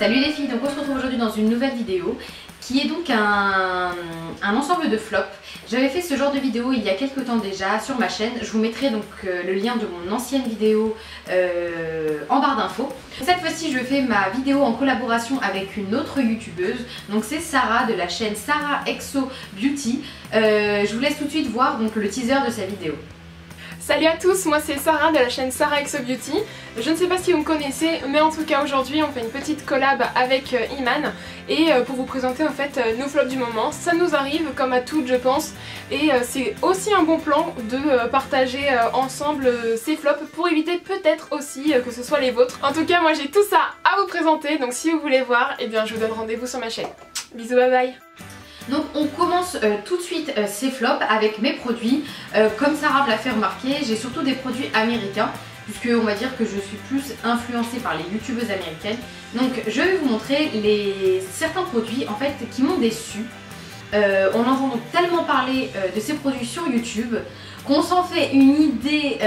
Salut les filles, donc on se retrouve aujourd'hui dans une nouvelle vidéo qui est donc un ensemble de flops. J'avais fait ce genre de vidéo il y a quelques temps déjà sur ma chaîne. Je vous mettrai donc le lien de mon ancienne vidéo en barre d'infos. Cette fois-ci je fais ma vidéo en collaboration avec une autre youtubeuse. Donc c'est Sarah de la chaîne Sarah Exo Beauty. Je vous laisse tout de suite voir donc le teaser de sa vidéo. Salut à tous, moi c'est Sarah de la chaîne Sarah Exo Beauty. Je ne sais pas si vous me connaissez, mais en tout cas aujourd'hui on fait une petite collab avec Iman et pour vous présenter en fait nos flops du moment. Ça nous arrive comme à toutes je pense, et c'est aussi un bon plan de partager ensemble ces flops pour éviter peut-être aussi que ce soit les vôtres. En tout cas moi j'ai tout ça à vous présenter, donc si vous voulez voir, eh bien je vous donne rendez-vous sur ma chaîne. Bisous, bye bye. Donc on commence tout de suite ces flops avec mes produits. Comme Sarah me l'a fait remarquer, j'ai surtout des produits américains, puisque on va dire que je suis plus influencée par les youtubeuses américaines. Donc je vais vous montrer certains produits en fait qui m'ont déçue. On entend donc tellement parler de ces produits sur YouTube qu'on s'en fait une idée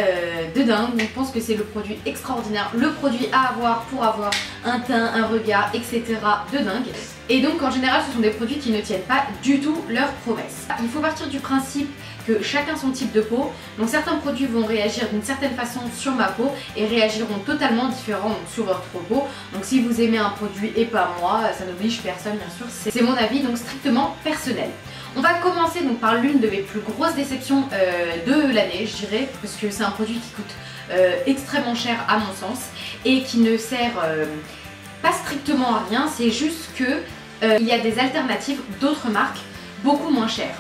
de dingue. On pense que c'est le produit extraordinaire, le produit à avoir pour avoir un teint, un regard, etc. de dingue. Et donc en général ce sont des produits qui ne tiennent pas du tout leurs promesses. Il faut partir du principe que chacun son type de peau. Donc certains produits vont réagir d'une certaine façon sur ma peau et réagiront totalement différemment sur votre peau. Donc si vous aimez un produit et pas moi, ça n'oblige personne bien sûr, c'est mon avis donc strictement personnel. On va commencer donc par l'une de mes plus grosses déceptions de l'année, je dirais, parce que c'est un produit qui coûte extrêmement cher à mon sens et qui ne sert pas strictement à rien, c'est juste que il y a des alternatives d'autres marques beaucoup moins chères.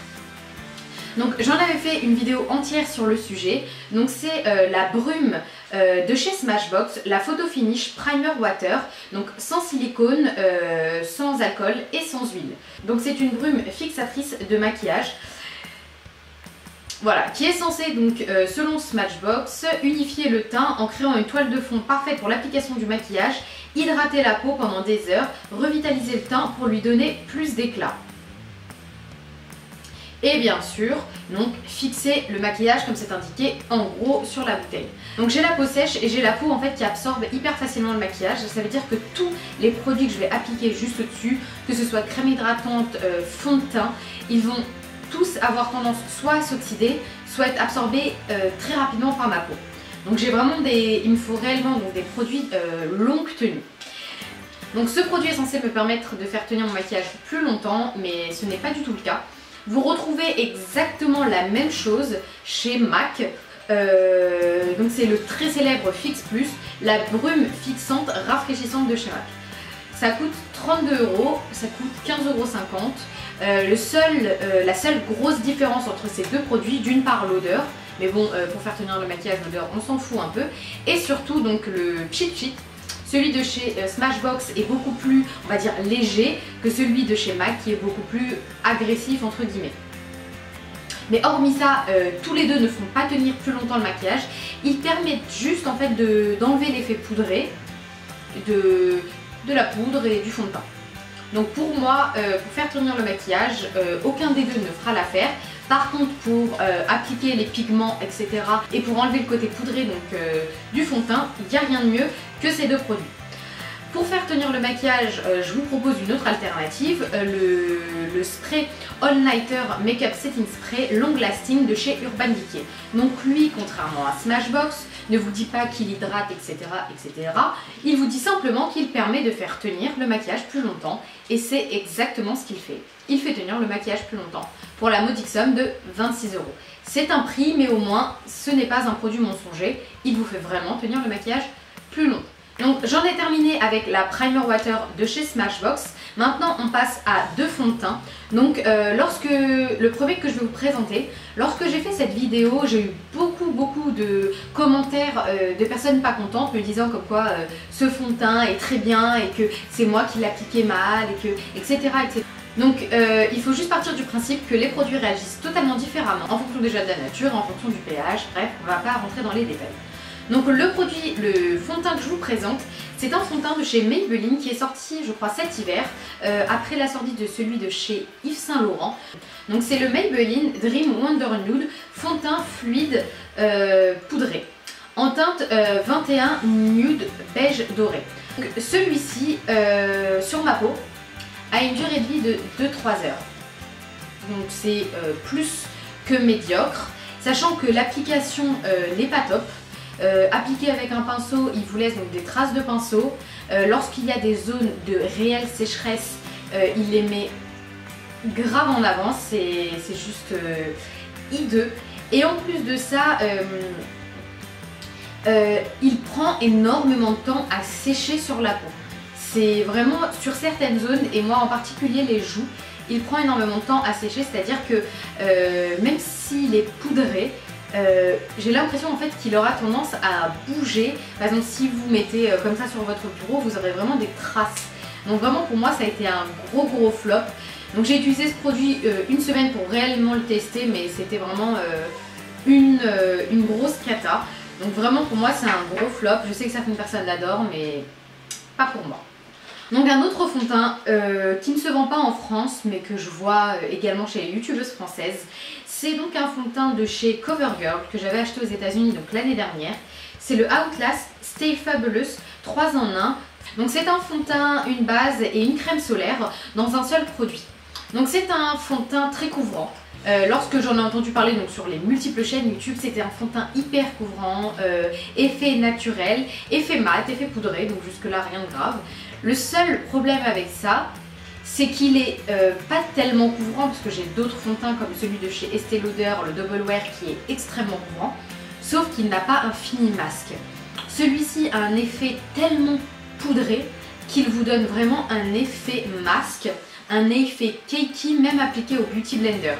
Donc j'en avais fait une vidéo entière sur le sujet. Donc c'est la brume de chez Smashbox, la Photo Finish Primer Water, donc sans silicone, sans alcool et sans huile. Donc c'est une brume fixatrice de maquillage. Voilà, qui est censée donc selon Smashbox unifier le teint en créant une toile de fond parfaite pour l'application du maquillage, hydrater la peau pendant des heures, revitaliser le teint pour lui donner plus d'éclat. Et bien sûr, donc fixer le maquillage comme c'est indiqué en gros sur la bouteille. Donc j'ai la peau sèche et j'ai la peau en fait qui absorbe hyper facilement le maquillage. Ça veut dire que tous les produits que je vais appliquer juste au-dessus, que ce soit crème hydratante, fond de teint, ils vont tous avoir tendance soit à s'oxyder, soit à être absorbés très rapidement par ma peau. Donc j'ai vraiment il me faut réellement donc, des produits longue tenue. Donc ce produit est censé me permettre de faire tenir mon maquillage plus longtemps, mais ce n'est pas du tout le cas. Vous retrouvez exactement la même chose chez MAC. Donc c'est le très célèbre Fix Plus, la brume fixante rafraîchissante de chez MAC. Ça coûte 32 €, ça coûte 15,50 €. La seule grosse différence entre ces deux produits, d'une part l'odeur, mais bon pour faire tenir le maquillage l'odeur on s'en fout un peu, et surtout donc le cheat sheet. Celui de chez Smashbox est beaucoup plus, on va dire, léger que celui de chez MAC qui est beaucoup plus agressif entre guillemets. Mais hormis ça, tous les deux ne font pas tenir plus longtemps le maquillage. Ils permettent juste en fait d'enlever l'effet poudré de la poudre et du fond de teint. Donc pour moi, pour faire tenir le maquillage, aucun des deux ne fera l'affaire. Par contre pour appliquer les pigments etc. et pour enlever le côté poudré donc du fond de teint, il n'y a rien de mieux que ces deux produits. Pour faire tenir le maquillage, je vous propose une autre alternative, le spray All Nighter Makeup Setting Spray Long Lasting de chez Urban Decay. Donc lui, contrairement à Smashbox, ne vous dit pas qu'il hydrate etc. etc. Il vous dit simplement qu'il permet de faire tenir le maquillage plus longtemps et c'est exactement ce qu'il fait. Il fait tenir le maquillage plus longtemps pour la modique somme de 26 €. C'est un prix mais au moins ce n'est pas un produit mensonger, il vous fait vraiment tenir le maquillage plus long. Donc j'en ai terminé avec la Primer Water de chez Smashbox. Maintenant on passe à deux fonds de teint. Donc le premier que je vais vous présenter, lorsque j'ai fait cette vidéo, j'ai eu beaucoup de commentaires de personnes pas contentes me disant comme quoi ce fond de teint est très bien et que c'est moi qui l'appliquais mal et que etc. Donc il faut juste partir du principe que les produits réagissent totalement différemment en fonction déjà de la nature, en fonction du pH, bref on va pas rentrer dans les détails. Donc le fond de teint que je vous présente, c'est un fond de teint de chez Maybelline qui est sorti je crois cet hiver, après la sortie de celui de chez Yves Saint Laurent. Donc c'est le Maybelline Dream Wonder Nude fond de teint fluide poudré en teinte 21 nude beige doré. Celui-ci, sur ma peau, a une durée de vie de 2-3 heures. Donc c'est plus que médiocre, sachant que l'application n'est pas top. Appliqué avec un pinceau, il vous laisse donc des traces de pinceau. Lorsqu'il y a des zones de réelle sécheresse, il les met grave en avant, c'est juste hideux. Et en plus de ça, il prend énormément de temps à sécher sur la peau. C'est vraiment sur certaines zones, et moi en particulier les joues, il prend énormément de temps à sécher, c'est-à-dire que même s'il est poudré, j'ai l'impression en fait qu'il aura tendance à bouger. Par exemple, si vous mettez comme ça sur votre bureau, vous aurez vraiment des traces. Donc vraiment pour moi ça a été un gros flop. Donc j'ai utilisé ce produit une semaine pour réellement le tester, mais c'était vraiment une grosse cata. Donc vraiment pour moi c'est un gros flop. Je sais que certaines personnes l'adorent, mais pas pour moi. Donc un autre fond de teint qui ne se vend pas en France, mais que je vois également chez les youtubeuses françaises. C'est donc un fond de teint de chez CoverGirl que j'avais acheté aux États-Unis donc l'année dernière. C'est le Outlast Stay Fabulous 3 en 1. Donc c'est un fond de teint, une base et une crème solaire dans un seul produit. Donc c'est un fond de teint très couvrant. Lorsque j'en ai entendu parler donc sur les multiples chaînes YouTube, c'était un fond de teint hyper couvrant, effet naturel, effet mat, effet poudré, donc jusque là rien de grave. Le seul problème avec ça, c'est qu'il est pas tellement couvrant, parce que j'ai d'autres fonds de teint comme celui de chez Estée Lauder, le Double Wear, qui est extrêmement couvrant, sauf qu'il n'a pas un fini masque. Celui-ci a un effet tellement poudré qu'il vous donne vraiment un effet masque, un effet cakey, même appliqué au Beauty Blender.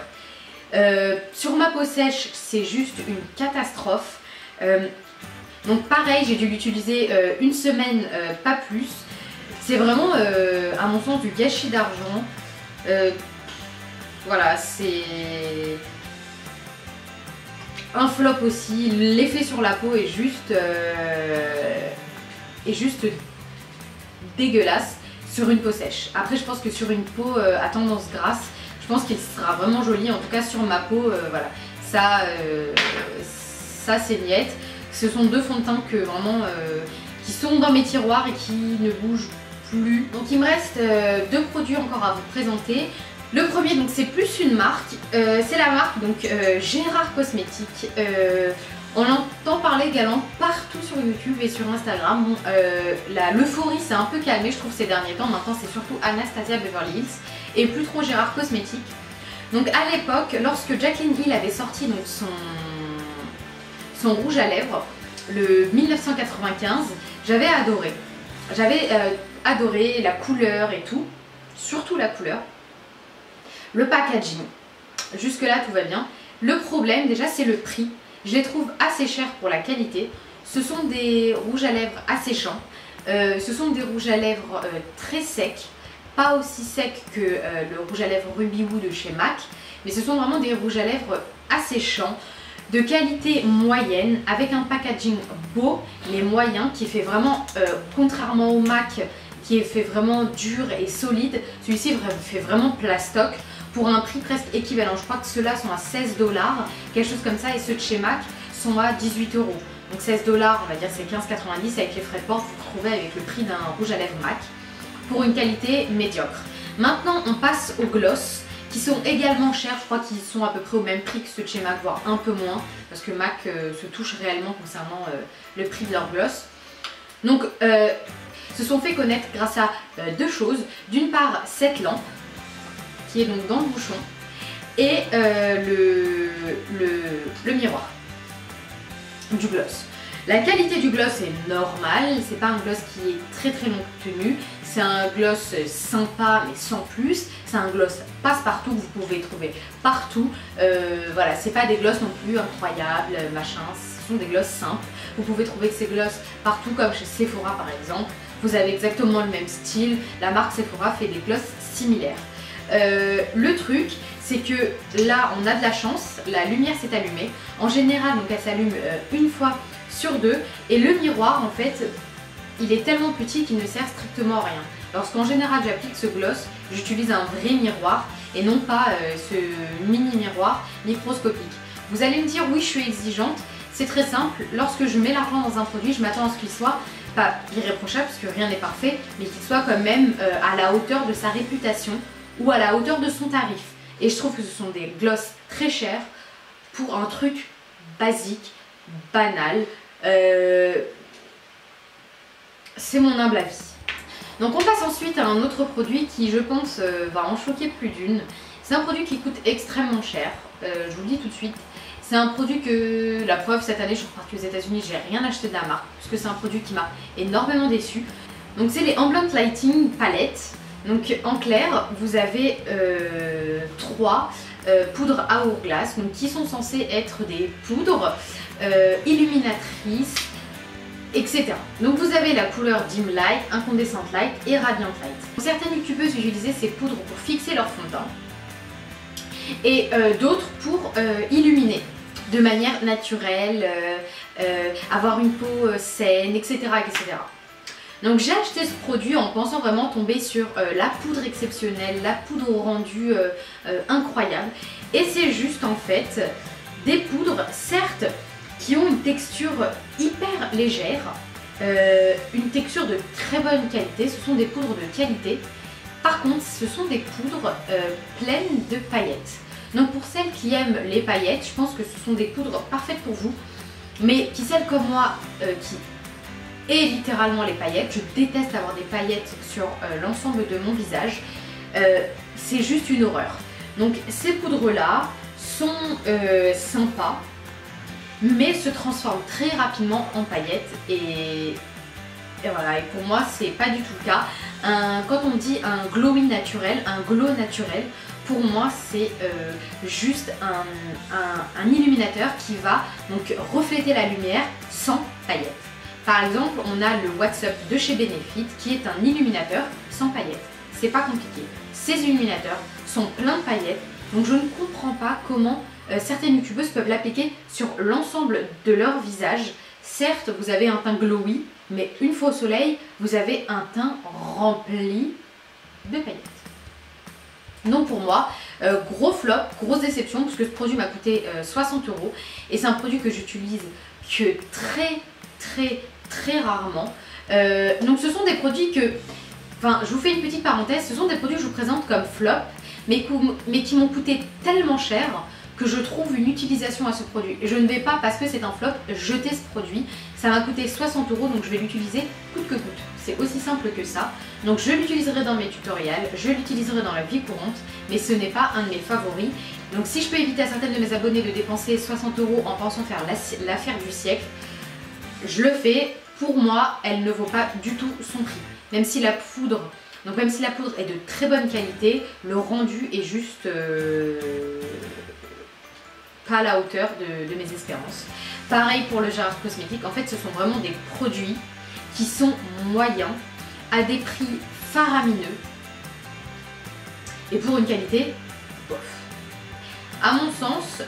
Sur ma peau sèche, c'est juste une catastrophe. Donc pareil, j'ai dû l'utiliser une semaine, pas plus. C'est vraiment, à mon sens, du gâchis d'argent. Voilà, c'est un flop aussi. L'effet sur la peau est juste dégueulasse sur une peau sèche. Après, je pense que sur une peau à tendance grasse, je pense qu'il sera vraiment joli. En tout cas, sur ma peau, voilà, ça c'est niette. Ce sont deux fonds de teint que vraiment qui sont dans mes tiroirs et qui ne bougent plus. Donc il me reste deux produits encore à vous présenter. Le premier, donc c'est plus une marque, c'est la marque donc Gérard Cosmétiques. On entend parler également partout sur YouTube et sur Instagram. Bon, l'euphorie s'est un peu calmée, je trouve, ces derniers temps. Maintenant, c'est surtout Anastasia Beverly Hills et plus trop Gérard Cosmétiques. Donc à l'époque, lorsque Jaclyn Hill avait sorti donc, son rouge à lèvres, le 1995, j'avais adoré. J'avais adoré la couleur et tout, surtout la couleur. Le packaging, jusque là tout va bien. Le problème déjà c'est le prix. Je les trouve assez chers pour la qualité. Ce sont des rouges à lèvres asséchants. Ce sont des rouges à lèvres très secs. Pas aussi secs que le rouge à lèvres Ruby Woo de chez MAC. Mais ce sont vraiment des rouges à lèvres asséchants. De qualité moyenne, avec un packaging beau, mais moyen, qui fait vraiment, contrairement au MAC, qui est fait vraiment dur et solide, celui-ci fait vraiment plastoc. Pour un prix presque équivalent. Je crois que ceux-là sont à 16 $, quelque chose comme ça, et ceux de chez MAC sont à 18 €. Donc 16 $, on va dire c'est 15,90 avec les frais de port, vous retrouvez avec le prix d'un rouge à lèvres MAC pour une qualité médiocre. Maintenant on passe aux gloss qui sont également chers, je crois qu'ils sont à peu près au même prix que ceux de chez MAC, voire un peu moins, parce que MAC se touche réellement concernant le prix de leurs gloss. Donc se sont fait connaître grâce à deux choses. D'une part cette lampe, qui est donc dans le bouchon, et le miroir du gloss. La qualité du gloss est normale, c'est pas un gloss qui est très long tenu, c'est un gloss sympa mais sans plus, c'est un gloss passe-partout que vous pouvez trouver partout, voilà, c'est pas des gloss non plus incroyables, machin, ce sont des gloss simples, vous pouvez trouver ces gloss partout comme chez Sephora par exemple, vous avez exactement le même style, la marque Sephora fait des gloss similaires. Le truc c'est que là on a de la chance, la lumière s'est allumée, en général donc elle s'allume une fois sur deux et le miroir en fait il est tellement petit qu'il ne sert strictement à rien. Lorsqu'en général j'applique ce gloss, j'utilise un vrai miroir et non pas ce mini miroir microscopique. Vous allez me dire oui je suis exigeante, C'est très simple, lorsque je mets l'argent dans un produit, je m'attends à ce qu'il soit pas irréprochable parce que rien n'est parfait, mais qu'il soit quand même à la hauteur de sa réputation ou à la hauteur de son tarif. Et je trouve que ce sont des glosses très chères pour un truc basique, banal. C'est mon humble avis. Donc on passe ensuite à un autre produit qui, je pense, va en choquer plus d'une. C'est un produit qui coûte extrêmement cher, je vous le dis tout de suite. C'est un produit que, la preuve, cette année je suis repartie aux États-Unis, j'ai rien acheté de la marque, parce que c'est un produit qui m'a énormément déçue. Donc c'est les Ambient Lighting Palettes. Donc en clair, vous avez 3 poudres à hourglass, donc qui sont censées être des poudres illuminatrices, etc. Donc vous avez la couleur Dim Light, Incandescent Light et Radiant Light. Certaines youtubeuses utilisaient ces poudres pour fixer leur fond de teint et d'autres pour illuminer de manière naturelle, avoir une peau saine, etc., etc. Donc j'ai acheté ce produit en pensant vraiment tomber sur la poudre exceptionnelle, la poudre au rendu incroyable. Et c'est juste en fait des poudres, certes, qui ont une texture hyper légère, une texture de très bonne qualité. Ce sont des poudres de qualité. Par contre, ce sont des poudres pleines de paillettes. Donc pour celles qui aiment les paillettes, je pense que ce sont des poudres parfaites pour vous. Mais qui, celles comme moi, qui aiment littéralement les paillettes, je déteste avoir des paillettes sur l'ensemble de mon visage. C'est juste une horreur. Donc ces poudres-là sont sympas, mais se transforment très rapidement en paillettes. Et voilà, et pour moi c'est pas du tout le cas. Quand on dit un glowing naturel, un glow naturel, pour moi c'est juste un illuminateur qui va donc refléter la lumière sans paillettes. Par exemple, on a le What's Up de chez Benefit qui est un illuminateur sans paillettes. C'est pas compliqué. Ces illuminateurs sont pleins de paillettes, donc je ne comprends pas comment certaines youtubeuses peuvent l'appliquer sur l'ensemble de leur visage. Certes, vous avez un teint glowy, mais une fois au soleil, vous avez un teint rempli de paillettes. Donc pour moi, gros flop, grosse déception, parce que ce produit m'a coûté 60 € et c'est un produit que j'utilise que très rarement. Donc ce sont des produits que, enfin je vous fais une petite parenthèse, ce sont des produits que je vous présente comme flop, mais qui m'ont coûté tellement cher que je trouve une utilisation à ce produit. Je ne vais pas, parce que c'est un flop, jeter ce produit. Ça m'a coûté 60 €, donc je vais l'utiliser coûte que coûte. C'est aussi simple que ça. Donc je l'utiliserai dans mes tutoriels, je l'utiliserai dans la vie courante, mais ce n'est pas un de mes favoris. Donc si je peux éviter à certaines de mes abonnés de dépenser 60 € en pensant faire l'affaire du siècle, je le fais. Pour moi, elle ne vaut pas du tout son prix. Même si la poudre est de très bonne qualité, le rendu est juste pas à la hauteur de mes espérances. Pareil pour le Gérard Cosmétique. En fait, ce sont vraiment des produits qui sont moyens, à des prix faramineux et pour une qualité bof. À mon sens,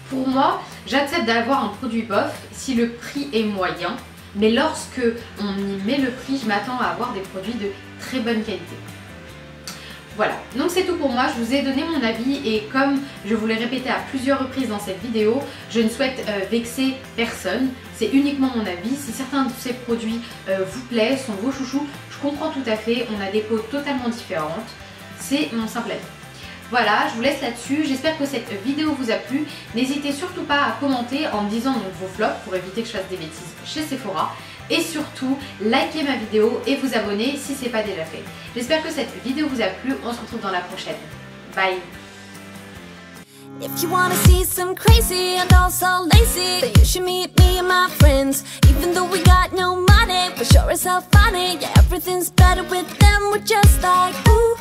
pour moi, j'accepte d'avoir un produit bof si le prix est moyen, mais lorsque on y met le prix, je m'attends à avoir des produits de très bonne qualité. Voilà, donc c'est tout pour moi, je vous ai donné mon avis et comme je vous l'ai répété à plusieurs reprises dans cette vidéo, je ne souhaite vexer personne, c'est uniquement mon avis. Si certains de ces produits vous plaisent, sont vos chouchous, je comprends tout à fait, on a des peaux totalement différentes, c'est mon simple avis. Voilà, je vous laisse là-dessus, j'espère que cette vidéo vous a plu. N'hésitez surtout pas à commenter en me disant donc vos flops pour éviter que je fasse des bêtises chez Sephora. Et surtout, likez ma vidéo et vous abonner si ce n'est pas déjà fait. J'espère que cette vidéo vous a plu, on se retrouve dans la prochaine. Bye! If you wanna see some crazy and also lazy, then you should meet me and my friends. Even though we got no money, we're sure as hell funny. Yeah, everything's better with them, we're just like, ooh.